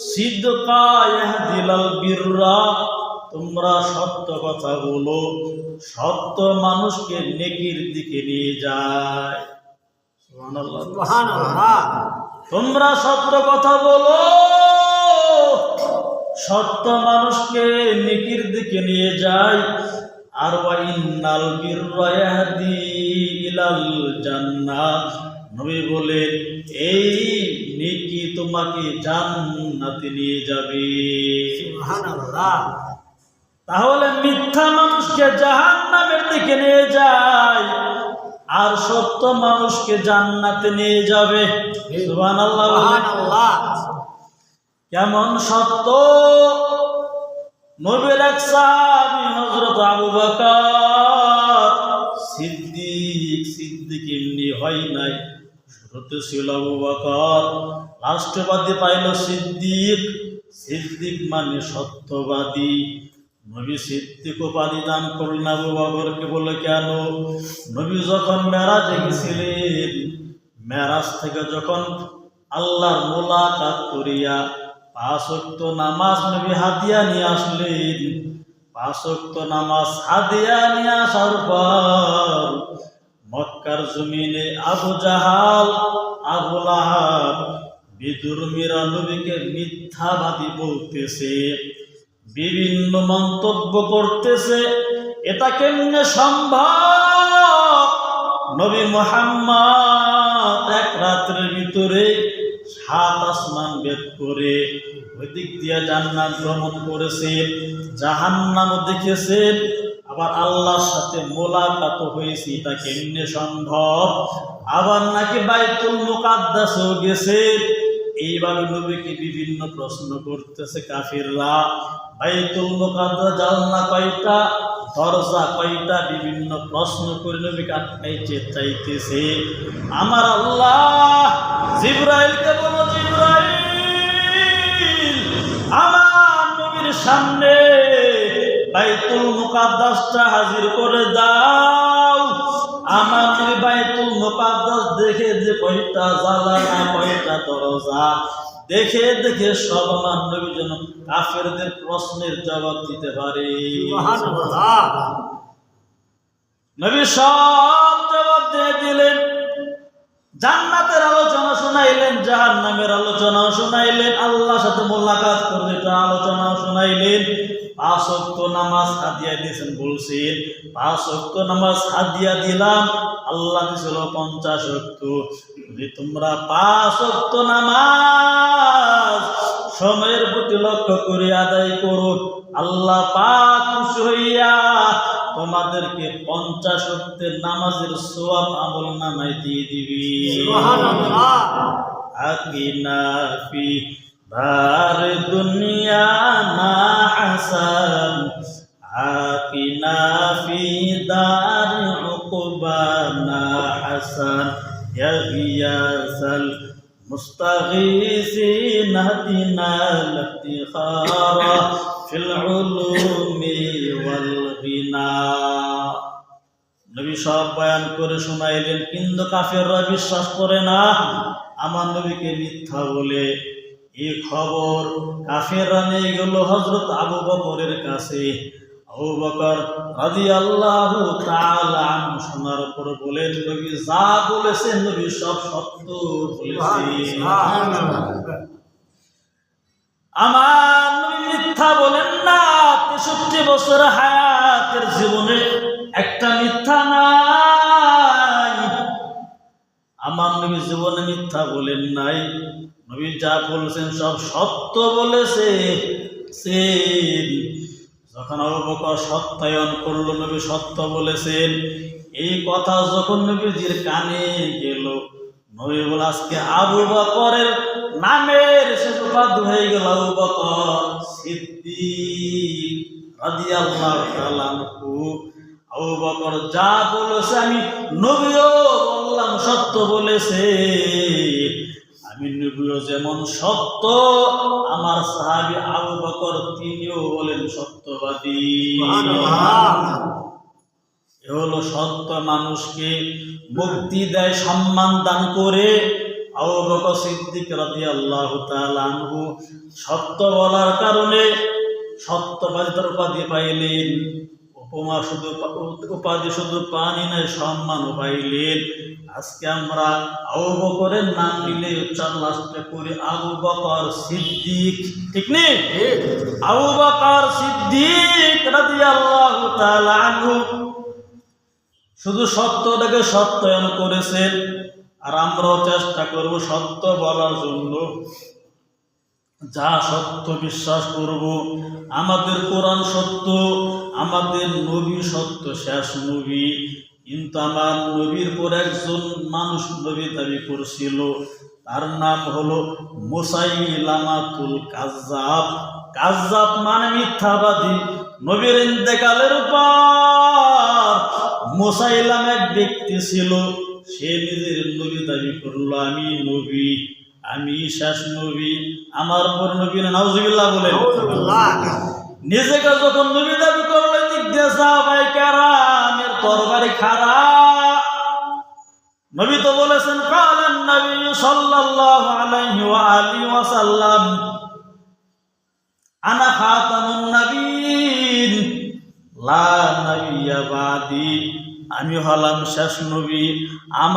সিদকা ইয়াহদিল বিররা, তোমরা সত্য কথা বলো, সত্য মানুষকে নেকির দিকে নিয়ে যায়। সুবহানাল্লাহ, সুবহানাল্লাহ। তোমরা সত্য কথা বলো, সত্য মানুষকে নেকির দিকে নিয়ে যায়। আর ওয়া ইন্নাল বিররা ইয়াহদি ইলাল জান্নাহ, নবী বলেন এই নেকি তোমাকে জান্নাতে নিয়ে যাবে। সুবহানাল্লাহ। তাহলে মিথ্যা মানুষকে জাহান্নামের দিকে নিয়ে যায়, আর সত্য মানুষকে জান্নাতে নিয়ে যাবে। সুবহানাল্লাহ। সুবহানাল্লাহ। কেমন সত্য? নবীর এক সাহাবী হযরত আবু বকর সিদ্দিক এমনি হয় নাই, শুরুতে ছিল আবু বকর, লাস্টে বাদী পাইল সিদ্দিক মানে সত্যবাদী। নবী সিদ্দিক উপাধি দান করলেন আবু বকরকে। বলে কেন? নবী যখন মেরাজে গেছিলেন, মেরাজ থেকে যখন আল্লাহর মুলাকাত করিয়া 5 ওয়াক্ত নামাজ নবী হাদিয়া নিয়ে আসলেন। 5 ওয়াক্ত নামাজ হাদিয়া নিয়ে আসার পর মক্কার জমিনে আবু জাহাল, আবু লাহাব, বিদুর্মীরা নবীকে মিথ্যাবাদী বলতেছে, বিভিন্ন মন্তব্য করতেছে। এটা কেমনে সম্ভব? নবী মুহাম্মদ এক রাতের ভিতরে 7 আসমান ভেদ করে ওই দিক দিয়ে জান্নাত ভ্রমণ করেছেন, জাহান্নামও দেখেছেন, আবার আল্লাহর সাথে মোলাকাত হয়েছে। এটা কেমনে সম্ভব? আবার নাকি বাইতুল মুকাদ্দাসও গেছেন। এইভাবে নবীকে বিভিন্ন প্রশ্ন করতেছে কাফিররা। বাইতুল মুকাদ্দাস জালনা কয়টা, দরজা কয়টা, বিভিন্ন প্রশ্ন করে নবীকে আটকাইতে চাইতেছে। আমার আল্লাহ জিবরাইলকে বলো, জিবরাইল আমার নবীর সামনে বাইতুল মুকাদ্দাসটা হাজির করে দাও। আমার নবী বাইতুল মুকাদ্দাস দেখে যে কয়টা জানালা, কয়টা দরজা দেখে দেখে সব আমার নবী যেন কাফেরদের প্রশ্নের জবাব দিতে পারে। সুবহানাল্লাহ। নবী সব জবাব দিয়ে দিলেন। জান্নাতের আলোচনা শোনাইলেন, জাহান্নামের আলোচনা শোনাইলেন, আল্লাহর সাথে মোলাকাত করে এটা আলোচনাও শোনাইলেন। 5 ওয়াক্ত নামাজ হাদিয়া দিয়েছেন, বলছেন 5 ওয়াক্ত নামাজ হাদিয়া দিলাম, আল্লাহ দিয়েছিল 50 ওয়াক্ত। যদি তোমরা 5 ওয়াক্ত নামাজ সময়ের প্রতি লক্ষ্য করে আদায় করো, আল্লাহ পাক খুশি হইয়া তোমাদেরকে 50 ওয়াক্তের নামাজের সওয়াব আমল নামায় দিয়ে দিবি। সুবহানাল্লাহ। আকিনা ফি দার দুনিয়া না হাসান, আকিনা ফি দার উকবা না হাসান, ইয়া গিয়াসাল মুস্তাগীসিন হাদিনা লতিখারা ফিল উলুমি ওয়াল গিনা। নবী সব বয়ান করে শোনাইলেন, কিন্তু কাফেররা বিশ্বাস করে না, আমার নবীকে মিথ্যা বলে। এই খবর কাফেররা নিয়ে গেল হযরত আবু বকরের কাছে। আবু বকর রাদিয়াল্লাহু তাআলা আনহু শোনার পর বলেন, নবী যা বলেছেন নবী সব সত্য বলেছেন। আমার নবী মিথ্যা বলেন না। 63 বছর হায়াতের জীবনে একটা মিথ্যা নাই। আমার নবী জীবনে মিথ্যা বলেন নাই। নবী যা বলেছেন সব সত্য বলেছে। যখন আবু বকর সত্যায়ন করলো নবী সত্য বলেছেন, এই কথা যখন নবীজির কানে গেল, নবী বলে আজকে আবু বকরের নামের শেষ উপাধি হয়ে গেল আবু বকর সিদ্দিক রাদিয়াল্লাহু তাআলা আনহু। আবু বকর যা বলেছে আমি নবীও বললাম সত্য বলেছে। আমি নবীও যেমন সত্য, আমার সাহাবী আবু বকর তিনিও বলেন সত্যবাদী। এ হলো সত্য মানুষকে মুক্তি দেয়, সম্মান দান করে। আবু বকর সিদ্দিক রাদিয়াল্লাহু তাআলা আনহু সত্য বলার কারণে সত্যবাদিতার উপাধি পাইলেন। উপমা শুধু উপাধি শুধু পানি নয়, সম্মানও পাইলেন। আজকে আমরা আবু বকরের নাম নিলে উচ্চারণ লাস্টে করি আবু বকর সিদ্দিক, ঠিক নেই? আবু বকর সিদ্দিক রাদিয়াল্লাহু তাআলা আনহু শুধু সত্যটাকে সত্যায়ন করেছেন। আর আমরাও চেষ্টা করব সত্য বলার জন্য। যা সত্য বিশ্বাস করব। আমাদের কোরআন সত্য, আমাদের নবী সত্য, শেষ নবী। কিন্তু আমার নবীর পর একজন মানুষ নবী দাবি করছিল, তার নাম হলো মুসাইলামাতুল কাজ্জাব। কাজ্জাব মানে মিথ্যাবাদী। নবীর ইন্তেকালের পর মুসাইলাম এক ব্যক্তি ছিল, সে নিজের নবী দাবি করলো, আমি নবী, আমি শেষ নবী, আমার পর নবী না। নাউজুবিল্লাহ বলে নিজেকে যখন নবী দাবি করলো, দিক দিয়ে সাহাবায়ে কেরামের তরবারি খাড়া। নবী তো বলেছেন কালান নবী সাল্লাল্লাহু আলাইহি ওয়া আলিহি ওয়াসাল্লাম আনা খাতামুন নবীন লা নবিয়্যা বাদি, আমি হলাম শেষ নবী, আমার